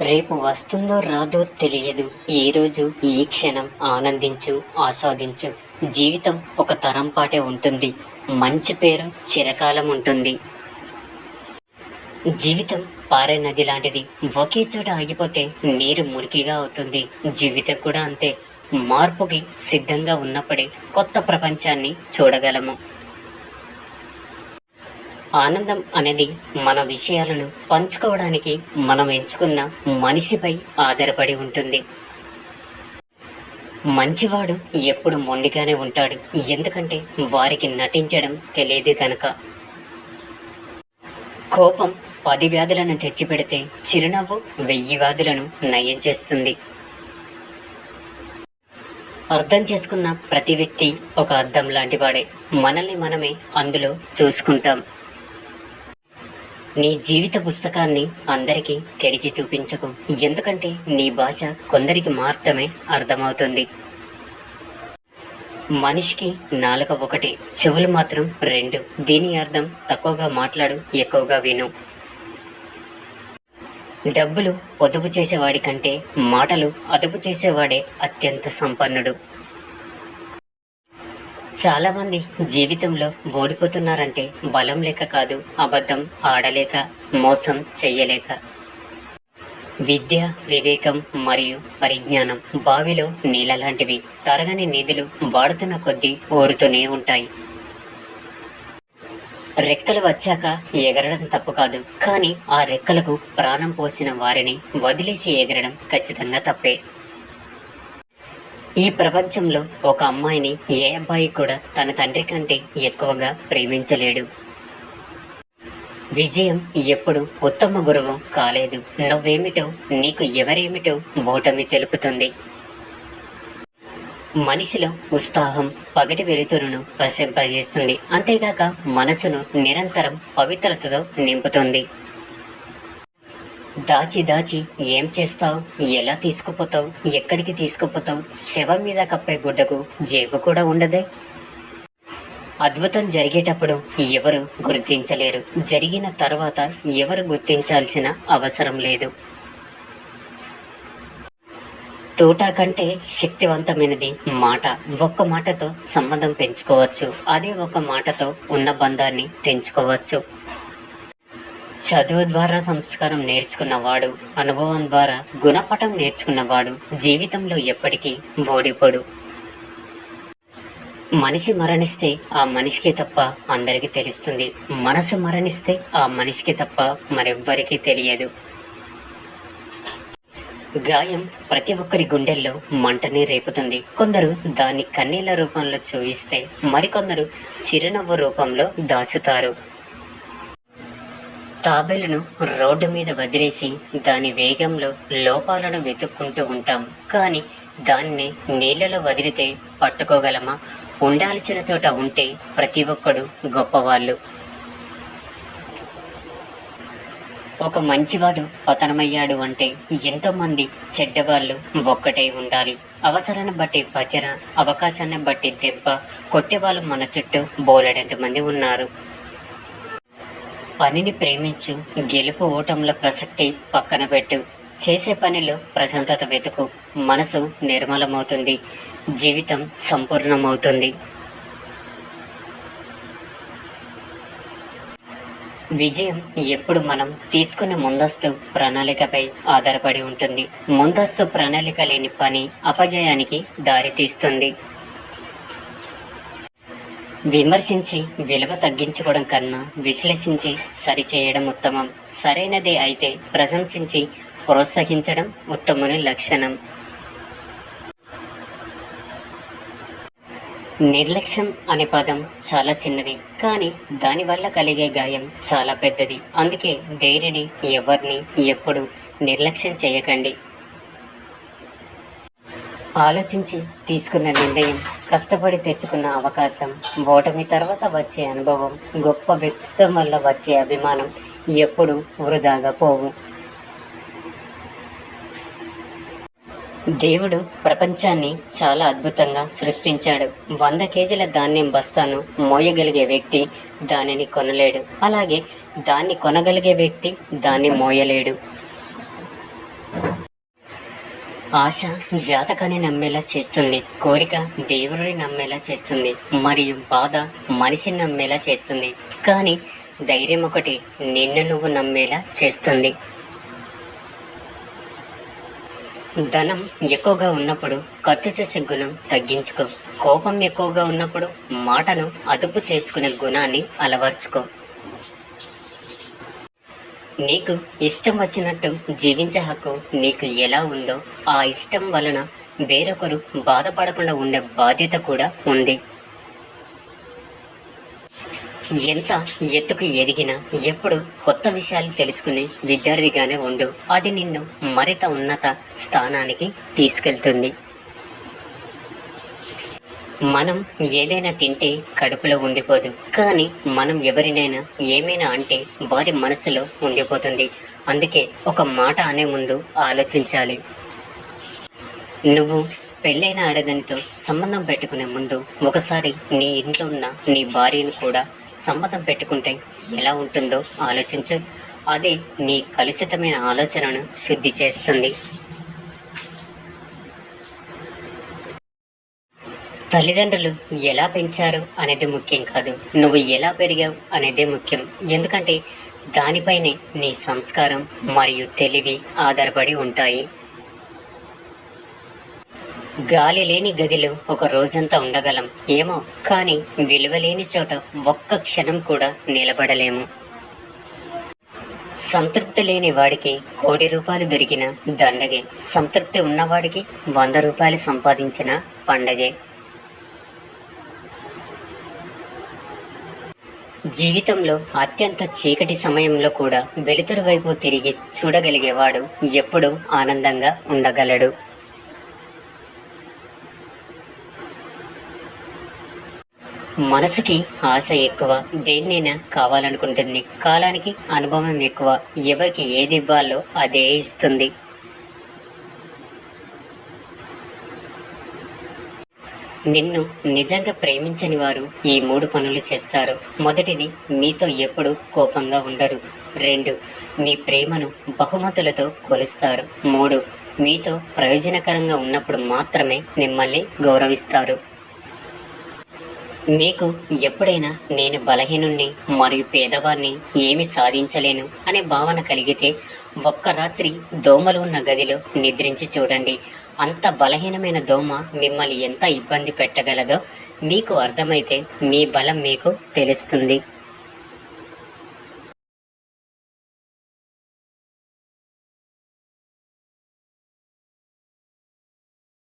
రేపు వస్తుందో రాదో తెలియదు. ఈ రోజు ఈ క్షణం ఆనందించు, ఆస్వాదించు. జీవితం ఒక తరం పాటే ఉంటుంది. మంచి పేరు చిరకాలం ఉంటుంది. జీవితం పారే నది లాంటిది. ఒకే చోట ఆగిపోతే నీరు మురికిగా అవుతుంది. జీవితం కూడా అంతే. మార్పుకి సిద్ధంగా ఉన్నప్పుడే కొత్త ప్రపంచాన్ని చూడగలము. ఆనందం అనేది మన విషయాలను పంచుకోవడానికి మనం ఎంచుకున్న మనిషిపై ఆధారపడి ఉంటుంది. మంచివాడు ఎప్పుడు మొండిగానే ఉంటాడు, ఎందుకంటే వారికి నటించడం తెలియదు కనుక. కోపం 10 వ్యాధులను తెచ్చిపెడితే చిరునవ్వు 1000 వ్యాధులను నయం చేస్తుంది. అర్థం చేసుకున్న ప్రతి వ్యక్తి ఒక అద్దం లాంటివాడే. మనల్ని మనమే అందులో చూసుకుంటాం. నీ జీవిత పుస్తకాన్ని అందరికీ తెరిచి చూపించకు, ఎందుకంటే నీ భాష కొందరికి మాత్రమే అర్థమవుతుంది. మనిషికి నాలుక ఒకటి, చెవులు మాత్రం 2. దీని అర్థం తక్కువగా మాట్లాడు, ఎక్కువగా విను. డబ్బులు పొదుపు చేసేవాడి కంటే మాటలు అదుపు చేసేవాడే అత్యంత సంపన్నుడు. చాలామంది జీవితంలో ఓడిపోతున్నారంటే బలం లేక కాదు, అబద్ధం ఆడలేక, మోసం చెయ్యలేక. విద్య, వివేకం మరియు పరిజ్ఞానం బావిలో నీళ్ళ లాంటివి. తరగని నిధులు వాడుతున్న కొద్దీ ఊరుతూనే ఉంటాయి. రెక్కలు వచ్చాక ఎగరడం తప్పు కాదు, కానీ ఆ రెక్కలకు ప్రాణం పోసిన వారిని వదిలేసి ఎగరడం ఖచ్చితంగా తప్పే. ఈ ప్రపంచంలో ఒక అమ్మాయిని ఏ అబ్బాయి కూడా తన తండ్రి కంటే ఎక్కువగా ప్రేమించలేడు. విజయం ఎప్పుడు ఉత్తమ గురువు కాలేదు. నువ్వేమిటో, నీకు ఎవరేమిటో ఓటమి తెలుపుతుంది. మనిషిలో ఉత్సాహం పగటి వెలుతురును ప్రశంపజేస్తుంది, అంతేగాక మనసును నిరంతరం పవిత్రతతో నింపుతుంది. దాచి దాచి ఏం చేస్తావు, ఎలా తీసుకుపోతావు, ఎక్కడికి తీసుకుపోతావు? శవం మీద కప్పే గుడ్డకు జేబు కూడా ఉండదే. అద్భుతం జరిగేటప్పుడు ఎవరు గుర్తించలేరు, జరిగిన తర్వాత ఎవరు గుర్తించాల్సిన అవసరం లేదు. తోట కంటే శక్తివంతమైనది మాట. ఒక్క మాటతో సంబంధం పెంచుకోవచ్చు, అదే ఒక మాటతో ఉన్న బంధాన్ని తెంచుకోవచ్చు. చదువు ద్వారా సంస్కారం నేర్చుకున్నవాడు, అనుభవం ద్వారా గుణపటం నేర్చుకున్నవాడు జీవితంలో ఎప్పటికీ ఓడిపోడు. మనిషి మరణిస్తే ఆ మనిషికి తప్ప అందరికీ తెలుస్తుంది. మనసు మరణిస్తే ఆ మనిషికి తప్ప మరెవ్వరికీ తెలియదు. గాయం ప్రతి ఒక్కరి గుండెల్లో మంటనే రేపుతుంది. కొందరు దాన్ని కన్నీళ్ల రూపంలో చూయిస్తే, మరికొందరు చిరునవ్వు రూపంలో దాచుతారు. తాబేలును రోడ్డు మీద వదిలేసి దాని వేగంలో లోపాలను వెతుక్కుంటూ ఉంటాం, కానీ దాన్ని నీళ్ళలో వదిలితే పట్టుకోగలమా? ఉండాల్సిన చోట ఉంటే ప్రతి ఒక్కడు గొప్పవాళ్ళు. ఒక మంచివాడు పతనమయ్యాడు అంటే ఎంతోమంది చెడ్డవాళ్ళు ఒక్కటే ఉండాలి. అవసరాన్ని బట్టి భజన, అవకాశాన్ని బట్టి దెబ్బ కొట్టేవాళ్ళు మన చుట్టూ బోలెడంత మంది ఉన్నారు. పనిని ప్రేమించు, గెలుపు ఓటముల ప్రసక్తి పక్కన పెట్టు. చేసే పనిలో ప్రశాంతత వెతుకు. మనసు నిర్మలమవుతుంది, జీవితం సంపూర్ణమవుతుంది. విజయం ఎప్పుడు మనం తీసుకునే ముందస్తు ప్రణాళికపై ఆధారపడి ఉంటుంది. ముందస్తు ప్రణాళిక లేని పని అపజయానికి దారితీస్తుంది. విమర్శించి విలువ తగ్గించుకోవడం కన్నా విశ్లేషించి సరిచేయడం ఉత్తమం. సరైనదే అయితే ప్రశంసించి ప్రోత్సహించడం ఉత్తముని లక్షణం. నిర్లక్ష్యం అనే పదం చాలా చిన్నది, కానీ దానివల్ల కలిగే గాయం చాలా పెద్దది. అందుకే దేనిని, ఎవరిని ఎప్పుడు నిర్లక్ష్యం చేయకండి. ఆలోచించి తీసుకున్న నిర్ణయం, కష్టపడి తెచ్చుకున్న అవకాశం, ఓటమి తర్వాత వచ్చే అనుభవం, గొప్ప వ్యక్తిత్వం వల్ల వచ్చే అభిమానం ఎప్పుడు వృధాగా పోవు. దేవుడు ప్రపంచాన్ని చాలా అద్భుతంగా సృష్టించాడు. 100 కేజీల ధాన్యం బస్తాను మోయగలిగే వ్యక్తి దానిని కొనలేడు. అలాగే దాన్ని కొనగలిగే వ్యక్తి దాన్ని మోయలేడు. ఆశ జాతకాన్ని నమ్మేలా చేస్తుంది, కోరిక దేవుడిని నమ్మేలా చేస్తుంది, మరియు బాధ మనిషిని నమ్మేలా చేస్తుంది. కానీ ధైర్యం ఒకటి నిన్ను నువ్వు నమ్మేలా చేస్తుంది. ధనం ఎక్కువగా ఉన్నప్పుడు ఖర్చు చేసే గుణం తగ్గించుకో. కోపం ఎక్కువగా ఉన్నప్పుడు మాటను అదుపు చేసుకునే గుణాన్ని అలవర్చుకో. నీకు ఇష్టం వచ్చినట్టు జీవించే హక్కు నీకు ఎలా ఉందో, ఆ ఇష్టం వలన వేరొకరు బాధపడకుండా ఉండే బాధ్యత కూడా ఉంది. ఎంత ఎత్తుకు ఎదిగినా ఎప్పుడు కొత్త విషయాలు తెలుసుకునే విద్యార్థిగానే ఉండు. అది నిన్ను మరింత ఉన్నత స్థానానికి తీసుకెళ్తుంది. మనం ఏదైనా తింటే కడుపులో ఉండిపోదు, కానీ మనం ఎవరినైనా ఏమైనా అంటే వారి మనసులో ఉండిపోతుంది. అందుకే ఒక మాట అనే ముందు ఆలోచించాలి. నువ్వు పెళ్ళైన ఆడదానితో సంబంధం పెట్టుకునే ముందు ఒకసారి నీ ఇంట్లో ఉన్న నీ భార్యను కూడా సంబంధం పెట్టుకుంటే ఎలా ఉంటుందో ఆలోచించు. అదే నీ కలుషితమైన ఆలోచనను శుద్ధి చేస్తుంది. తల్లిదండ్రులు ఎలా పెంచారు అనేది ముఖ్యం కాదు, నువ్వు ఎలా పెరిగావు అనేదే ముఖ్యం. ఎందుకంటే దానిపైనే నీ సంస్కారం మరియు తెలివి ఆధారపడి ఉంటాయి. గాలి లేని గదిలో ఒక రోజంతా ఉండగలం ఏమో, కానీ విలువ లేని చోట ఒక్క క్షణం కూడా నిలబడలేము. సంతృప్తి లేని వాడికి ₹1,00,00,000 దొరికిన దండగే, సంతృప్తి ఉన్నవాడికి ₹100 సంపాదించిన పండగే. జీవితంలో అత్యంత చీకటి సమయంలో కూడా వెలుతురు వైపు తిరిగి చూడగలిగేవాడు ఎప్పుడూ ఆనందంగా ఉండగలడు. మనసుకి ఆశ ఎక్కువ, దేన్నైనా కావాలనుకుంటుంది. కాలానికి అనుభవం ఎక్కువ, ఎవరికి ఏది ఇవ్వాలో అదే ఇస్తుంది. నిన్ను నిజంగా ప్రేమించని వారు ఈ 3 పనులు చేస్తారు. మొదటిది, మీతో ఎప్పుడు కోపంగా ఉండరు. 2, మీ ప్రేమను బహుమతులతో కొలుస్తారు. 3, మీతో ప్రయోజనకరంగా ఉన్నప్పుడు మాత్రమే మిమ్మల్ని గౌరవిస్తారు. మీకు ఎప్పుడైనా నేను బలహీనుణ్ణి మరియు పేదవాణ్ణి ఏమి సాధించలేను అనే భావన కలిగితే ఒక్క రాత్రి దోమలు ఉన్న గదిలో నిద్రించి చూడండి. అంత బలహీనమైన దోమ మిమ్మల్ని ఎంత ఇబ్బంది పెట్టగలదో మీకు అర్థమైతే మీ బలం మీకు తెలుస్తుంది.